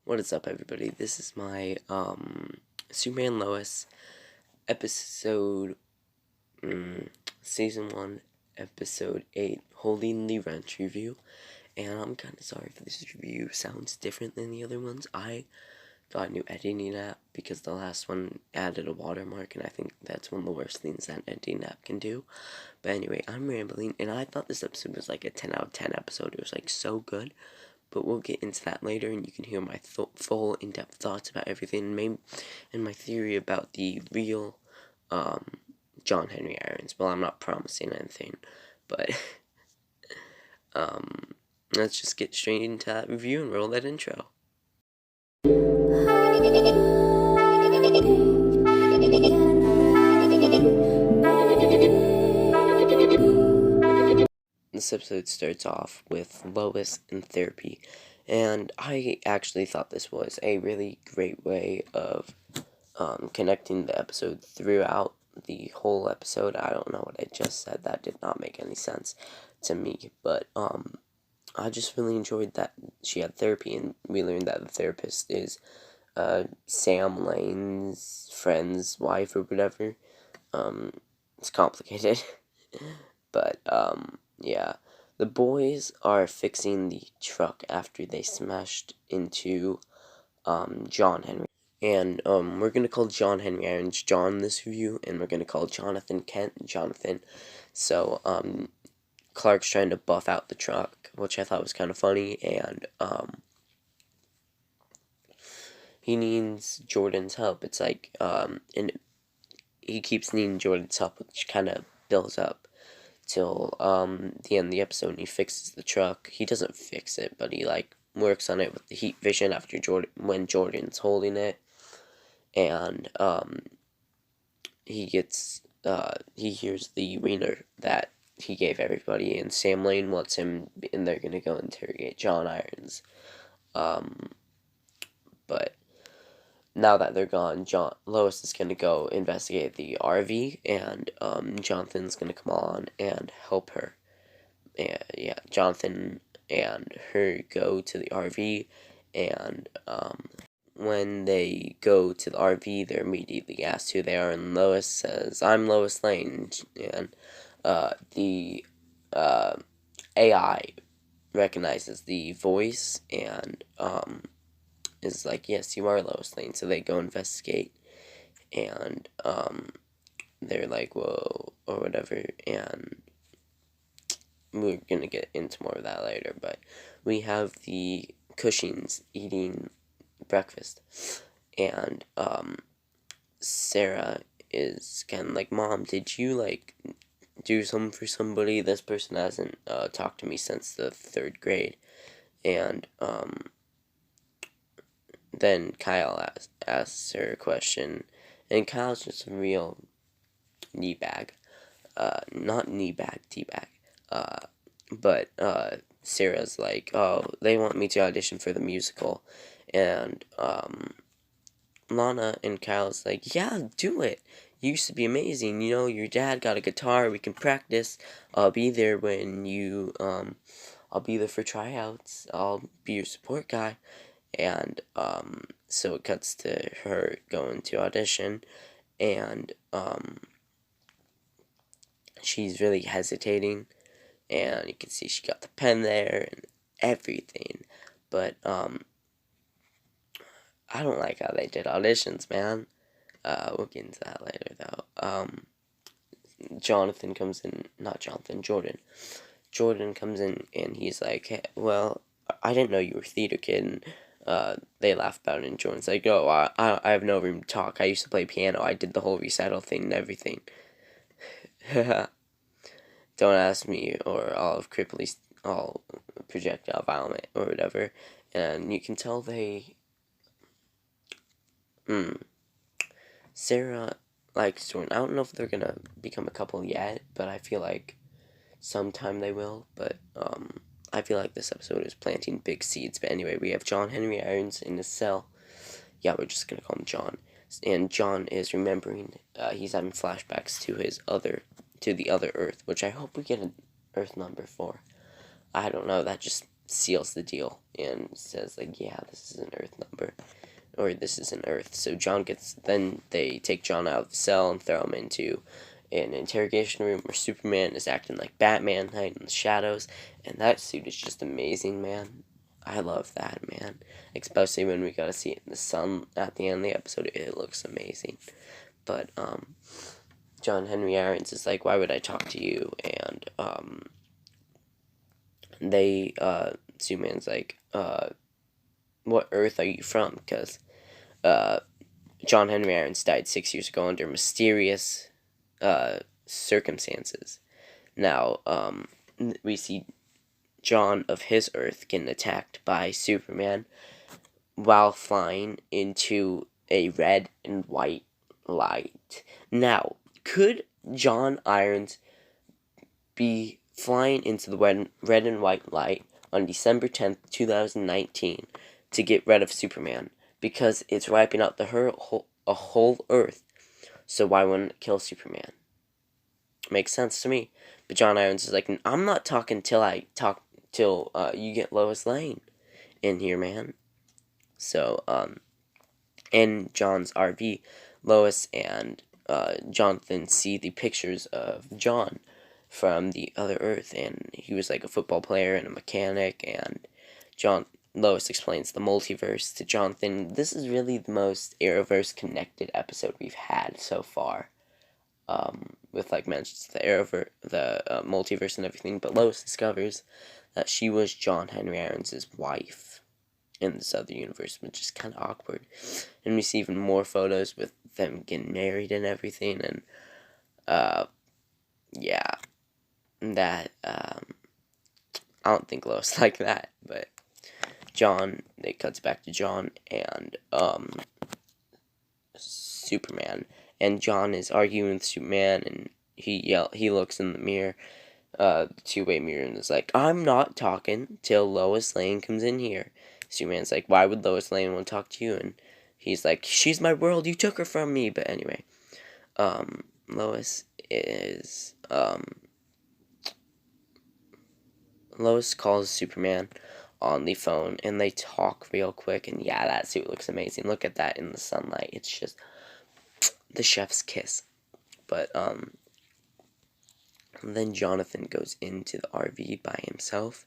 What is up, everybody? This is my Superman Lois episode season 1 episode 8 holding the wrench review, and I'm kind of sorry for this review. Sounds different than the other ones. I got a new editing app because the last one added a watermark, and I think that's one of the worst things that an editing app can do. But anyway, I'm rambling, and I thought this episode was like a 10 out of 10 episode. It was like so good. But we'll get into that later, and you can hear my full in-depth thoughts about everything, and my theory about the real John Henry Irons. Well, I'm not promising anything, but let's just get straight into that review and roll that intro. This episode starts off with Lois in therapy, and I actually thought this was a really great way of connecting the episode throughout the whole episode. I don't know what I just said. That did not make any sense to me, but I just really enjoyed that she had therapy, and we learned that the therapist is Sam Lane's friend's wife or whatever. It's complicated, but yeah. The boys are fixing the truck after they smashed into John Henry. And we're going to call John Henry Irons John this review, and we're going to call Jonathan Kent Jonathan. So Clark's trying to buff out the truck, which I thought was kind of funny, and he needs Jordan's help. It's like, and he keeps needing Jordan's help, which kind of builds up till the end of the episode, and he fixes the truck. He doesn't fix it, but he like works on it with the heat vision after when Jordan's holding it, and he gets he hears the Waner that he gave everybody, and Sam Lane wants him, and they're gonna go interrogate John Irons. But now that they're gone, Lois is gonna go investigate the RV, and Jonathan's gonna come on and help her. And yeah, Jonathan and her go to the RV, and when they go to the RV, they're immediately asked who they are, and Lois says, "I'm Lois Lane," and the AI recognizes the voice and is like, "Yes, you are Lois Lane." So they go investigate, and they're like, "Whoa," or whatever, and we're gonna get into more of that later. But we have the Cushings eating breakfast, and Sarah is kind of like, "Mom, did you like do something for somebody? This person hasn't talked to me since the 3rd grade." And then Kyle asks her a question, and Kyle's just a real knee bag, not knee bag, tea bag. But Sarah's like, "Oh, they want me to audition for the musical," and Lana and Kyle's like, "Yeah, do it. You used to be amazing. You know, your dad got a guitar. We can practice. I'll be there when you, I'll be there for tryouts. I'll be your support guy." And, so it cuts to her going to audition, and, she's really hesitating, and you can see she got the pen there and everything, but, I don't like how they did auditions, man. We'll get into that later, though. Jonathan comes in, not Jonathan, Jordan. Jordan comes in, and he's like, "Hey, well, I didn't know you were a theater kid," and they laugh about it, and Jordan's like, "Oh, I have no room to talk. I used to play piano. I did the whole recital thing and everything." Don't ask me, or I'll have all projectile vomit, or whatever. And you can tell they, Sarah likes Jordan. I don't know if they're gonna become a couple yet, but I feel like sometime they will. But I feel like this episode is planting big seeds. But anyway, we have John Henry Irons in his cell. Yeah, we're just gonna call him John. And John is remembering. He's having flashbacks to the other Earth, which I hope we get an Earth number for. I don't know. That just seals the deal and says, like, yeah, this is an Earth number, or this is an Earth. So then they take John out of the cell and throw him into an interrogation room where Superman is acting like Batman, hiding in the shadows, and that suit is just amazing, man. I love that, man. Especially when we got to see it in the sun at the end of the episode. It looks amazing. But, John Henry Irons is like, why would I talk to you? And, Superman's like, what Earth are you from? Because, John Henry Irons died 6 years ago under mysterious, circumstances. Now, we see John of his Earth getting attacked by Superman while flying into a red and white light. Now, could John Irons be flying into the red and white light on December 10th, 2019 to get rid of Superman? Because it's wiping out a whole Earth. So why wouldn't it kill Superman? Makes sense to me. But John Irons is like, I'm not talking till you get Lois Lane in here, man. So, in John's RV, Lois and Jonathan see the pictures of John from the other Earth, and he was like a football player and a mechanic, and Lois explains the multiverse to Jonathan. This is really the most Arrowverse connected episode we've had so far, with like mentions the multiverse and everything. But Lois discovers that she was John Henry Irons' wife in this other universe, which is kind of awkward. And we see even more photos with them getting married and everything, and yeah, that I don't think Lois liked that, but it cuts back to John and Superman, and John is arguing with Superman, and he looks in the mirror, two-way mirror, and is like, I'm not talking till Lois Lane comes in here. Superman's like, why would Lois Lane want to talk to you? And he's like, she's my world, you took her from me. But anyway, Lois calls Superman on the phone, and they talk real quick, and yeah, that suit looks amazing. Look at that in the sunlight. It's just the chef's kiss. But then Jonathan goes into the RV by himself,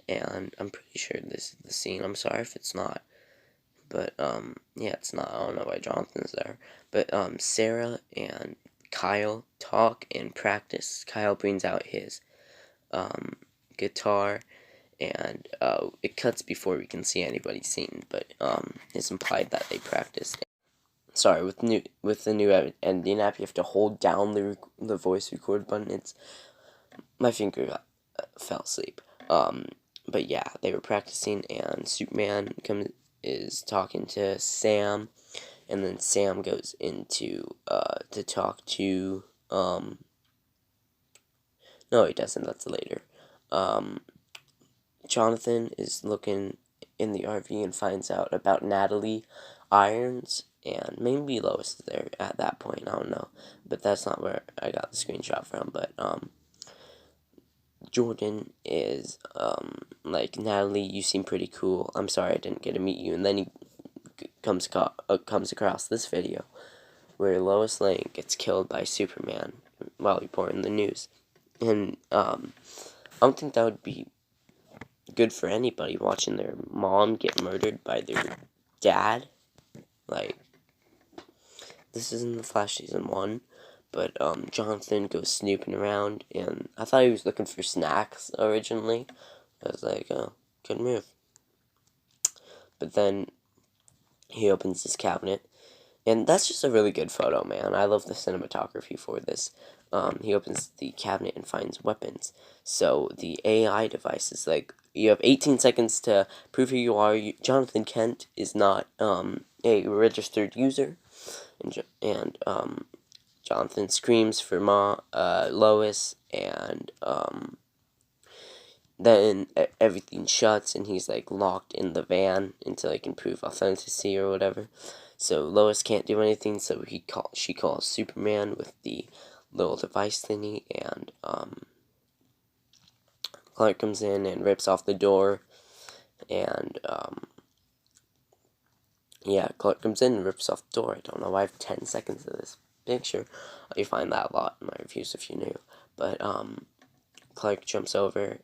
and I'm pretty sure this is the scene. I'm sorry if it's not, but yeah, it's not. I don't know why Jonathan's there. But Sarah and Kyle talk and practice. Kyle brings out his guitar, and it cuts before we can see anybody sing, but it's implied that they practiced. Sorry, with the new ending app, you have to hold down the voice record button. My finger fell asleep. But yeah, they were practicing, and Superman is talking to Sam, and then Sam goes into to talk to no, he doesn't. That's later. Jonathan is looking in the RV and finds out about Natalie Irons, and maybe Lois is there at that point. I don't know, but that's not where I got the screenshot from. But Jordan is like, Natalie, you seem pretty cool. I'm sorry I didn't get to meet you. And then he comes across this video where Lois Lane gets killed by Superman while reporting the news, and I don't think that would be good for anybody watching their mom get murdered by their dad. Like, this is in the Flash season 1, but Jonathan goes snooping around, and I thought he was looking for snacks originally. I was like, oh, good move. But then he opens his cabinet, and that's just a really good photo, man. I love the cinematography for this. He opens the cabinet and finds weapons. So the AI device is like, you have 18 seconds to prove who you are. Jonathan Kent is not a registered user. And Jonathan screams for Lois, and then everything shuts, and he's like locked in the van until he can prove authenticity or whatever. So Lois can't do anything, so she calls Superman with the little device thingy, and Clark comes in and rips off the door, and, yeah, Clark comes in and rips off the door. I don't know why I have 10 seconds of this picture. You find that a lot in my reviews if you knew. But, Clark jumps over,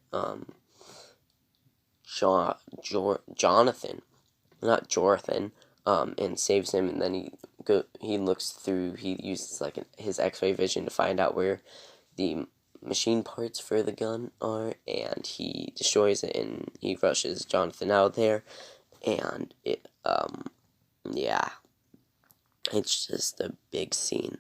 Jonathan, not Jonathan, and saves him, and then he looks through, he uses, like, his x-ray vision to find out where the machine parts for the gun are, and he destroys it, and he rushes Jonathan out there, and yeah, it's just a big scene.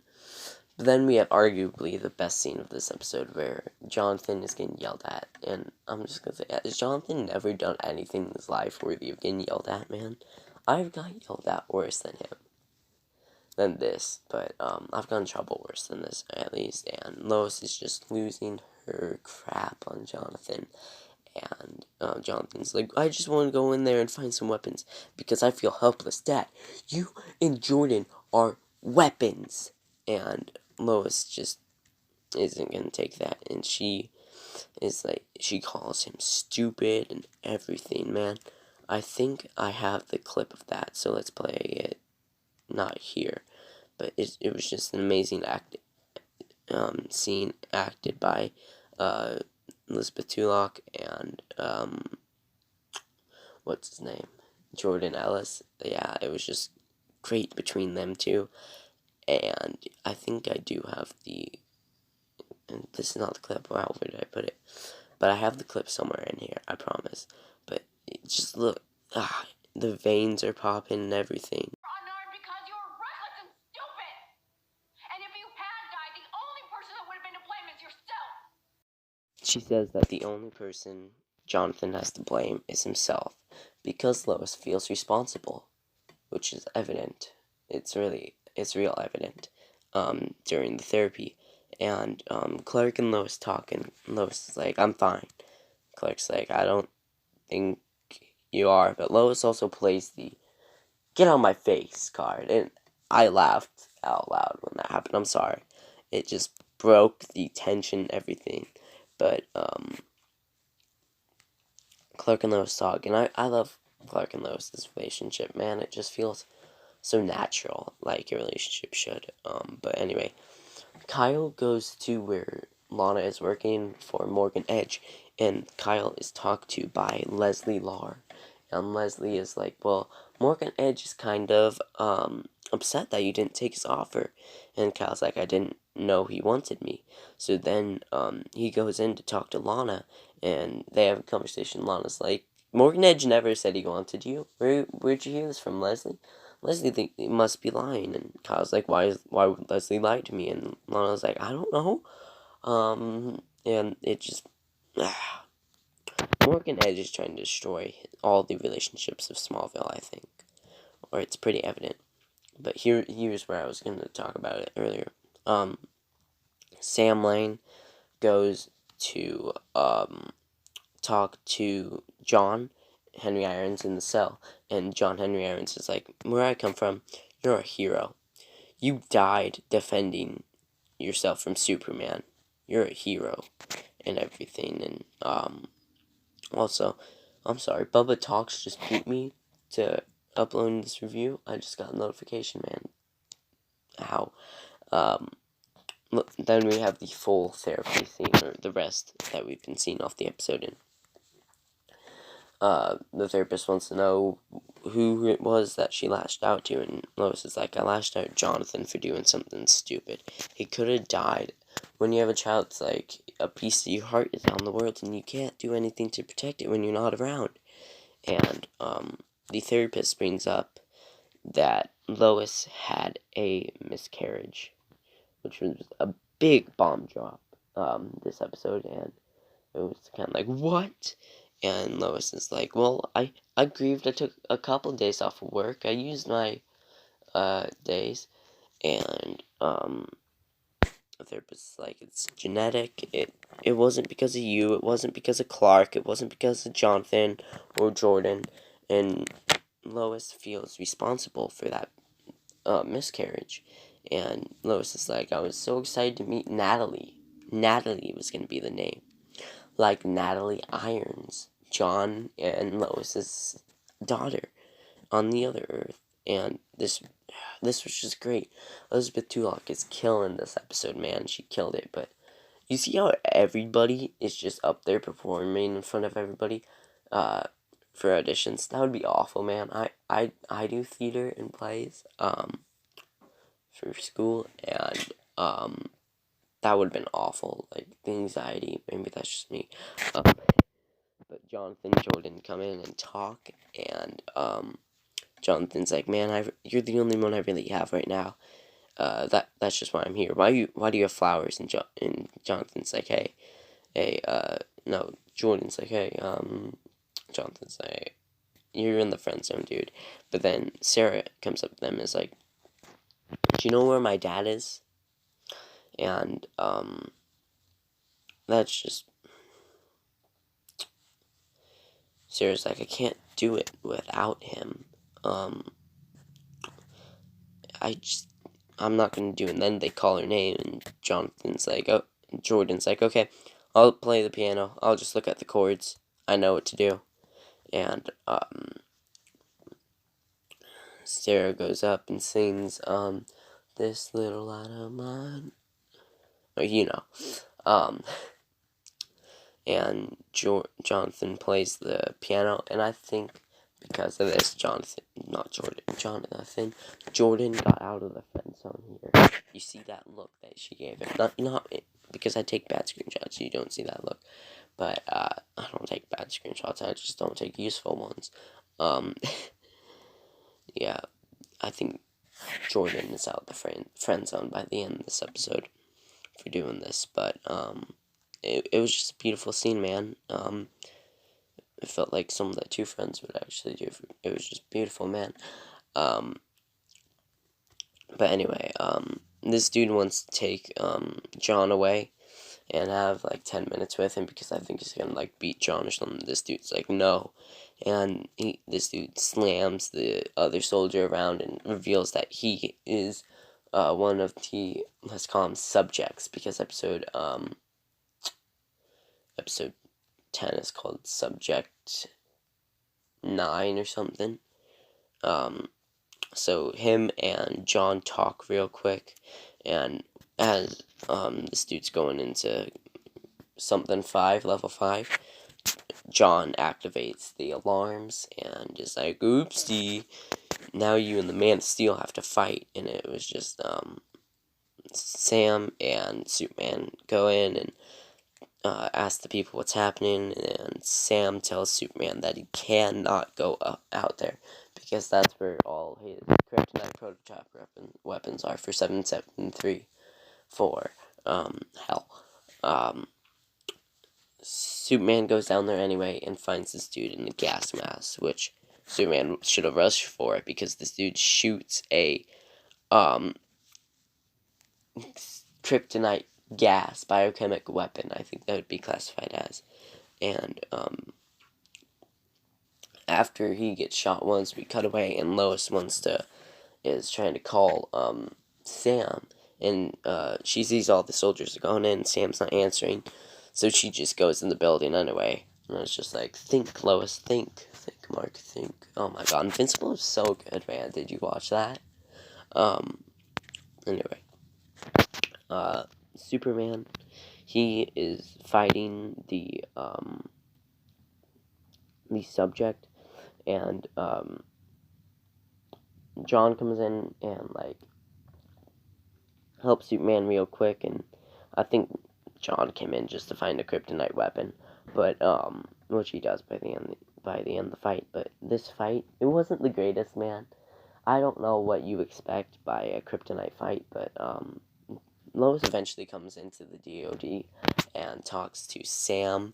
But then we have arguably the best scene of this episode, where Jonathan is getting yelled at, and I'm just gonna say, has Jonathan never done anything in his life worthy of getting yelled at, man? I've got yelled at worse than this, but I've gotten in trouble worse than this, at least, and Lois is just losing her crap on Jonathan, and Jonathan's like, I just want to go in there and find some weapons, because I feel helpless. Dad, you and Jordan are weapons, and Lois just isn't gonna take that, and she is like, she calls him stupid and everything, man. I think I have the clip of that, so let's play it, not here, but it was just an amazing scene acted by Elizabeth Tulloch and what's his name, Jordan Ellis. Yeah, it was just great between them two, and I think I do have the, and this is not the clip, where did I put it? But I have the clip somewhere in here, I promise. But just look, the veins are popping and everything. Unarmed because you were reckless and stupid. And if you had died, the only person that would have been to blame is yourself. She says that the only person Jonathan has to blame is himself, because Lois feels responsible, which is evident. It's real evident during the therapy. And Clark and Lois talk, and Lois is like, I'm fine. Clark's like, I don't think you are. But Lois also plays the get on my face card, and I laughed out loud when that happened. I'm sorry. It just broke the tension, everything. But Clark and Lois talk, and I love Clark and Lois' relationship, man. It just feels so natural, like a relationship should. But anyway, Kyle goes to where Lana is working for Morgan Edge, and Kyle is talked to by Leslie Lar. And Leslie is like, well, Morgan Edge is kind of upset that you didn't take his offer. And Kyle's like, I didn't know he wanted me. So then he goes in to talk to Lana, and they have a conversation. Lana's like, Morgan Edge never said he wanted you. Where'd you hear this from, Leslie? Leslie he must be lying, and Kyle's like, why would Leslie lie to me? And Lana's like, I don't know. And it just, Morgan Edge is trying to destroy all the relationships of Smallville, I think, or it's pretty evident. But here's where I was going to talk about it earlier. Sam Lane goes to talk to John Henry Irons in the cell, and John Henry Irons is like, where I come from, you're a hero. You died defending yourself from Superman. You're a hero and everything. And also, I'm sorry, Bubba Talks just beat me to uploading this review. I just got a notification, man. How? Then we have the full therapy scene, or the rest that we've been seeing off the episode. And the therapist wants to know who it was that she lashed out to, and Lois is like, I lashed out at Jonathan for doing something stupid. He could have died. When you have a child, it's like a piece of your heart is out in the world, and you can't do anything to protect it when you're not around. And the therapist brings up that Lois had a miscarriage, which was a big bomb drop this episode, and it was kind of like, what? And Lois is like, well, I grieved. I took a couple of days off of work. I used my days, and the therapist is like, it's genetic. It wasn't because of you. It wasn't because of Clark. It wasn't because of Jonathan or Jordan. And Lois feels responsible for that miscarriage. And Lois is like, I was so excited to meet Natalie. Natalie was going to be the name. like Natalie Irons, John and Lois's daughter on the other Earth. And this was just great. Elizabeth Tulloch is killing this episode, man. She killed it. But you see how everybody is just up there performing in front of everybody for auditions? That would be awful, man. I do theater and plays for school, and that would have been awful. Like, the anxiety, maybe that's just me. But Jonathan and Jordan come in and talk, and Jonathan's like, man, you're the only one I really have right now. That's just why I'm here. Why do you have flowers? And Jonathan's like, hey, no. Jordan's like, hey, Jonathan's like, you're in the friend zone, dude. But then Sarah comes up to them and is like, do you know where my dad is? And that's just, Sarah's like, I can't do it without him. I'm not gonna do it. And then they call her name, and Jordan's like, okay, I'll play the piano. I'll just look at the chords. I know what to do. And Sarah goes up and sings this little light of mine. Or, and Jonathan plays the piano, and I think because of this, Jordan got out of the friend zone here. You see that look that she gave him. Not because I take bad screenshots, so you don't see that look. But I don't take bad screenshots. I just don't take useful ones. Yeah, I think Jordan is out of the friend zone by the end of this episode for doing this. But it was just a beautiful scene, man. It felt like something that two friends would actually do. It was just beautiful, man. But anyway, this dude wants to take John away and have like 10 minutes with him because I think he's gonna like beat John or something. This dude's like, no. And this dude slams the other soldier around and reveals that he is one of the, let's call him subjects, because episode 10 is called Subject 9 or something. So him and John talk real quick, and as this dude's going into something 5, level 5, John activates the alarms and is like, oopsie, now you and the Man of Steel have to fight. And it was just Sam and Superman go in and ask the people what's happening, and Sam tells Superman that he cannot go out there because that's where all his kryptonite prototype weapons are for 7734. Hell. Superman goes down there anyway and finds this dude in the gas mask, which Superman should have rushed for it because this dude shoots a kryptonite gas biochemical weapon. I think that would be classified as. And after he gets shot once, we cut away, and Lois is trying to call Sam, and she sees all the soldiers going in. Sam's not answering, so she just goes in the building anyway. And it's just like, think, Lois, think, Mark, think. Oh my God, Invincible is so good, man. Did you watch that? Anyway, Superman, he is fighting the subject, and John comes in and like helps Superman real quick, and I think John came in just to find a kryptonite weapon, but which he does by the end of the fight. But this fight, it wasn't the greatest, man. I don't know what you expect by a kryptonite fight, but Lois eventually comes into the DOD and talks to Sam.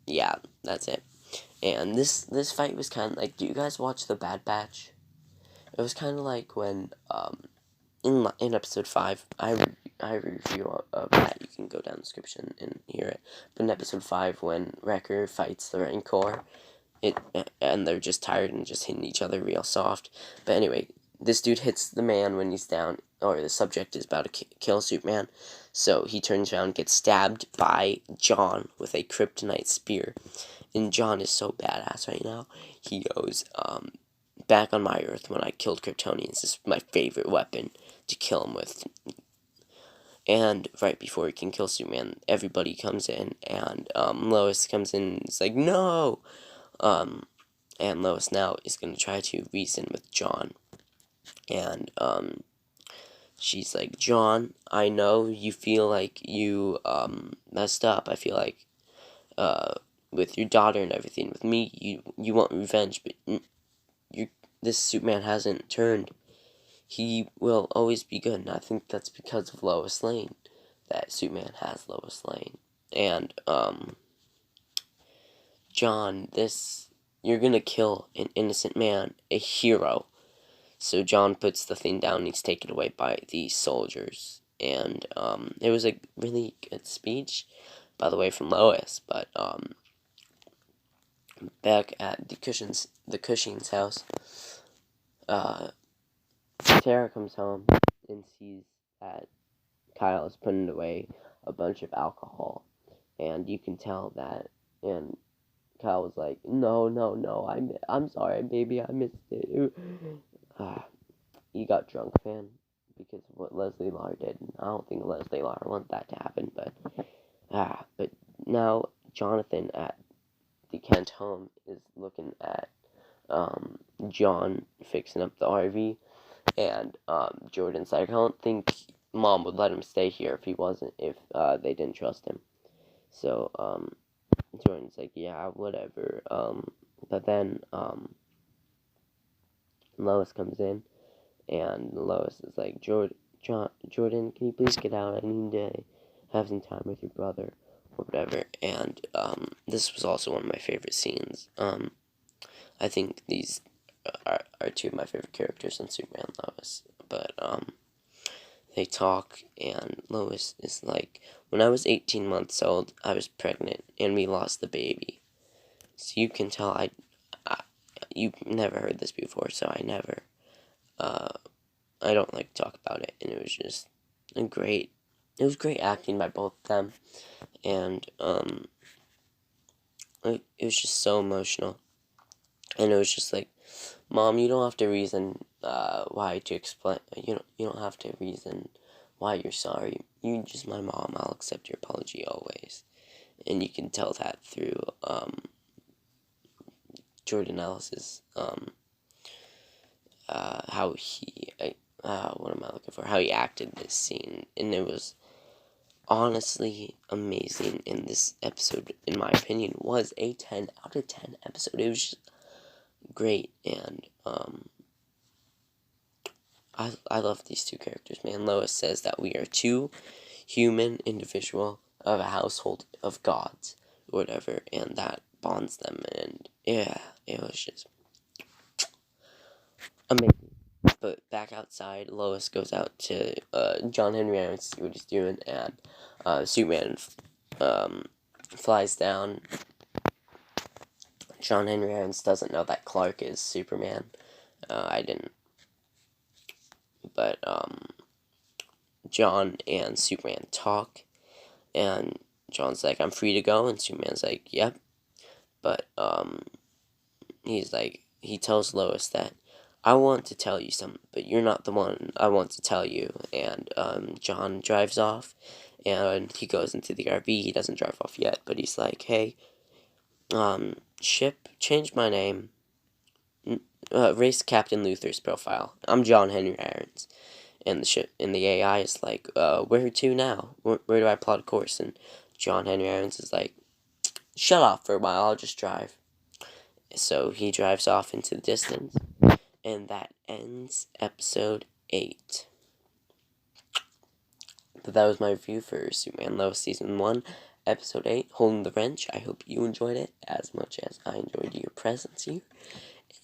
Yeah, that's it. And this fight was kind of like, do you guys watch The Bad Batch? It was kind of like when in episode 5, I review of that. You can go down the description and hear it. But in episode 5, when Wrecker fights the Rancor, and they're just tired and just hitting each other real soft. But anyway, this dude hits the man when he's down, or the subject is about to kill Superman. So he turns around and gets stabbed by John with a kryptonite spear. And John is so badass right now. He goes, back on my Earth when I killed Kryptonians. This is my favorite weapon to kill him with. And right before he can kill Superman, everybody comes in, and Lois comes in and is like, no! And Lois now is going to try to reason with John. And she's like, John, I know you feel like you messed up. I feel like with your daughter and everything, with me, you want revenge, but this Superman hasn't turned. He will always be good, and I think that's because of Lois Lane, that Superman has Lois Lane. And John, you're gonna kill an innocent man, a hero. So John puts the thing down and he's taken away by the soldiers. And it was a really good speech, by the way, from Lois. But back at the Cushing's house, Tara comes home and sees that Kyle is putting away a bunch of alcohol, and you can tell that. And Kyle was like, "No, I'm sorry, baby, I missed it." You got drunk, fan, because of what Leslie Lar did. I don't think Leslie Lar wanted that to happen, but now Jonathan at the Kent home is looking at John fixing up the RV, and Jordan's like, I don't think Mom would let him stay here if they didn't trust him. So Jordan's like, yeah, whatever. But then Lois comes in, and Lois is like, Jordan, can you please get out? I need to have some time with your brother, or whatever. And this was also one of my favorite scenes. I think these are two of my favorite characters in Superman and Lois. But they talk, and Lois is like, when I was 18 months old, I was pregnant, and we lost the baby. So you can tell you've never heard this before, so I don't like to talk about it, and it was just it was great acting by both of them, and it was just so emotional, and it was just like, Mom, you don't have to reason why to explain. You don't have to reason why you're sorry. You're just my mom. I'll accept your apology always. And you can tell that through Jordan Ellis's how he what am I looking for? How he acted this scene, and it was honestly amazing. In this episode, in my opinion, was a 10 out of 10 episode. It was just great, and I love these two characters, man. Lois says that we are two human individual of a household of gods, or whatever, and that bonds them, and yeah, it was just amazing. But back outside, Lois goes out to John Henry Irons to see what he's doing, and Superman flies down. John Henry Irons doesn't know that Clark is Superman. I didn't. But John and Superman talk, and John's like, I'm free to go, and Superman's like, yep. But he tells Lois that, I want to tell you something, but you're not the one I want to tell you. And John drives off, and he goes into the RV. He doesn't drive off yet, but he's like, hey, ship, change my name. Race Captain Luther's profile. I'm John Henry Irons. And the AI is like, where to now? Where do I plot a course? And John Henry Irons is like, shut off for a while, I'll just drive. So he drives off into the distance, and that ends episode 8. But that was my review for Superman Lois Season 1, Episode 8, Holding the Wrench. I hope you enjoyed it as much as I enjoyed your presence here.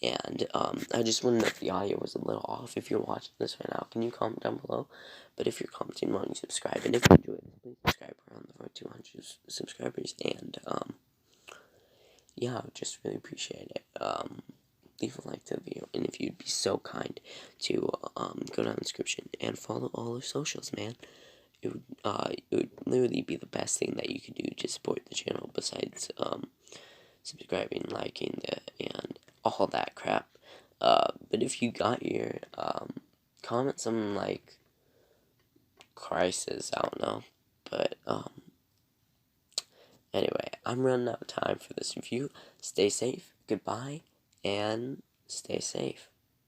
And I just want to know if the audio was a little off. If you're watching this right now, can you comment down below? But if you're commenting, why don't you subscribe? And if you enjoyed this, please subscribe. We're on the road to 200 subscribers. And yeah, I would just really appreciate it. leave a like to the video, and if you'd be so kind to go down the description and follow all our socials, man. It would literally be the best thing that you could do to support the channel besides subscribing, liking, and all that crap. But if you got here, comment something like crisis, I don't know. But anyway, I'm running out of time for this review. Stay safe, goodbye, and stay safe.